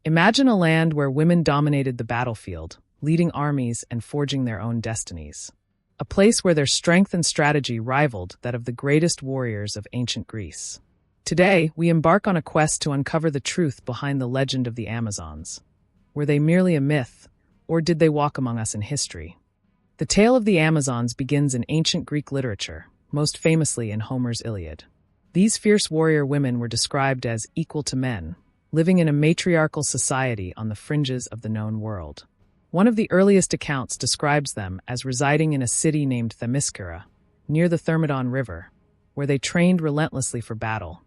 Imagine a land where women dominated the battlefield, leading armies and forging their own destinies. A place where their strength and strategy rivaled that of the greatest warriors of ancient Greece. Today, we embark on a quest to uncover the truth behind the legend of the Amazons. Were they merely a myth, or did they walk among us in history? The tale of the Amazons begins in ancient Greek literature, most famously in Homer's Iliad. These fierce warrior women were described as equal to men, living in a matriarchal society on the fringes of the known world. One of the earliest accounts describes them as residing in a city named Themyscira, near the Thermodon River, where they trained relentlessly for battle.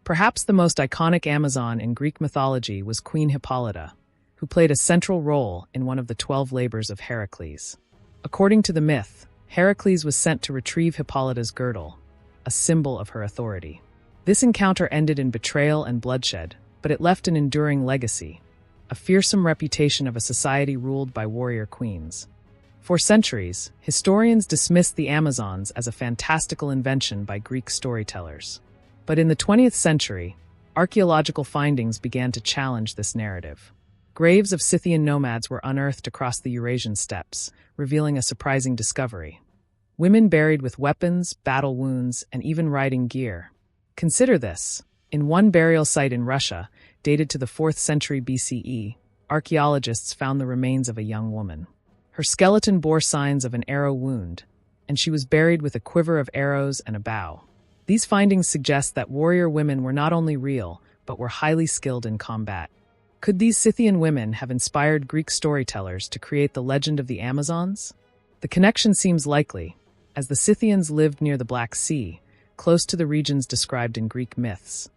Perhaps the most iconic Amazon in Greek mythology was Queen Hippolyta, who played a central role in one of the 12 labors of Heracles. According to the myth, Heracles was sent to retrieve Hippolyta's girdle, a symbol of her authority. This encounter ended in betrayal and bloodshed, but it left an enduring legacy, a fearsome reputation of a society ruled by warrior queens. For centuries, historians dismissed the Amazons as a fantastical invention by Greek storytellers. But in the 20th century, archaeological findings began to challenge this narrative. Graves of Scythian nomads were unearthed across the Eurasian steppes, revealing a surprising discovery. Women buried with weapons, battle wounds, and even riding gear. Consider this. In one burial site in Russia, dated to the 4th century BCE, archaeologists found the remains of a young woman. Her skeleton bore signs of an arrow wound, and she was buried with a quiver of arrows and a bow. These findings suggest that warrior women were not only real, but were highly skilled in combat. Could these Scythian women have inspired Greek storytellers to create the legend of the Amazons? The connection seems likely, as the Scythians lived near the Black Sea, close to the regions described in Greek myths.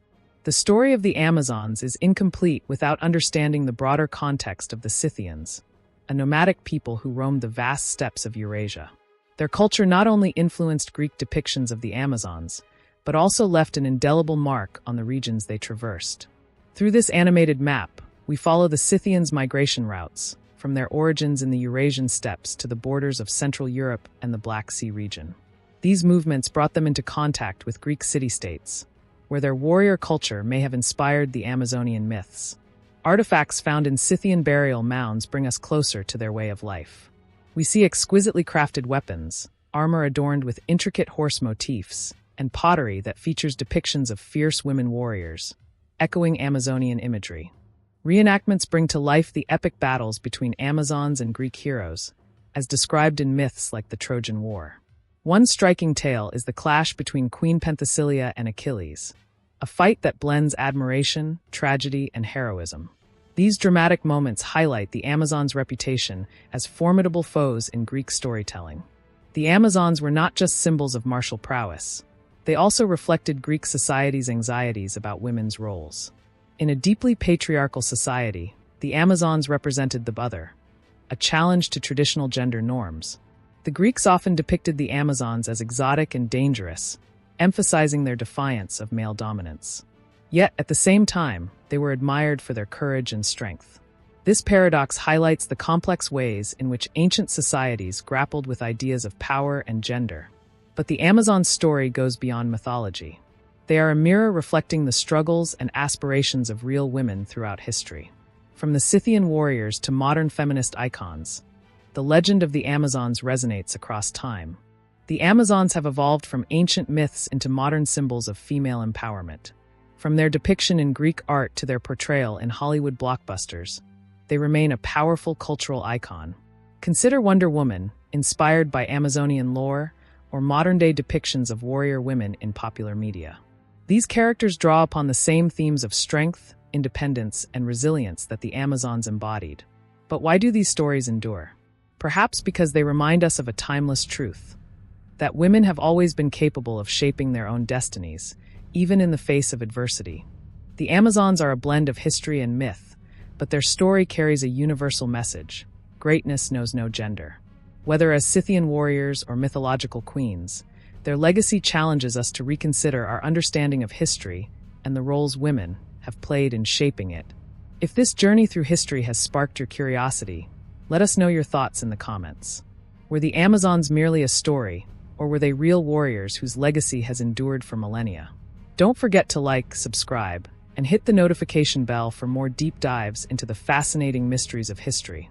The story of the Amazons is incomplete without understanding the broader context of the Scythians, a nomadic people who roamed the vast steppes of Eurasia. Their culture not only influenced Greek depictions of the Amazons, but also left an indelible mark on the regions they traversed. Through this animated map, we follow the Scythians' migration routes, from their origins in the Eurasian steppes to the borders of Central Europe and the Black Sea region. These movements brought them into contact with Greek city-states, where their warrior culture may have inspired the Amazonian myths. Artifacts found in Scythian burial mounds bring us closer to their way of life. We see exquisitely crafted weapons, armor adorned with intricate horse motifs, and pottery that features depictions of fierce women warriors, echoing Amazonian imagery. Reenactments bring to life the epic battles between Amazons and Greek heroes, as described in myths like the Trojan War. One striking tale is the clash between Queen Penthesilea and Achilles, a fight that blends admiration, tragedy, and heroism. These dramatic moments highlight the Amazons' reputation as formidable foes in Greek storytelling. The Amazons were not just symbols of martial prowess. They also reflected Greek society's anxieties about women's roles. In a deeply patriarchal society, the Amazons represented the other, a challenge to traditional gender norms. The Greeks often depicted the Amazons as exotic and dangerous, emphasizing their defiance of male dominance. Yet, at the same time, they were admired for their courage and strength. This paradox highlights the complex ways in which ancient societies grappled with ideas of power and gender. But the Amazon story goes beyond mythology. They are a mirror reflecting the struggles and aspirations of real women throughout history. From the Scythian warriors to modern feminist icons, the legend of the Amazons resonates across time. The Amazons have evolved from ancient myths into modern symbols of female empowerment. From their depiction in Greek art to their portrayal in Hollywood blockbusters, they remain a powerful cultural icon. Consider Wonder Woman, inspired by Amazonian lore, or modern-day depictions of warrior women in popular media. These characters draw upon the same themes of strength, independence, and resilience that the Amazons embodied. But why do these stories endure? Perhaps because they remind us of a timeless truth, that women have always been capable of shaping their own destinies, even in the face of adversity. The Amazons are a blend of history and myth, but their story carries a universal message: greatness knows no gender. Whether as Scythian warriors or mythological queens, their legacy challenges us to reconsider our understanding of history and the roles women have played in shaping it. If this journey through history has sparked your curiosity, let us know your thoughts in the comments. Were the Amazons merely a story, or were they real warriors whose legacy has endured for millennia? Don't forget to like, subscribe, and hit the notification bell for more deep dives into the fascinating mysteries of history.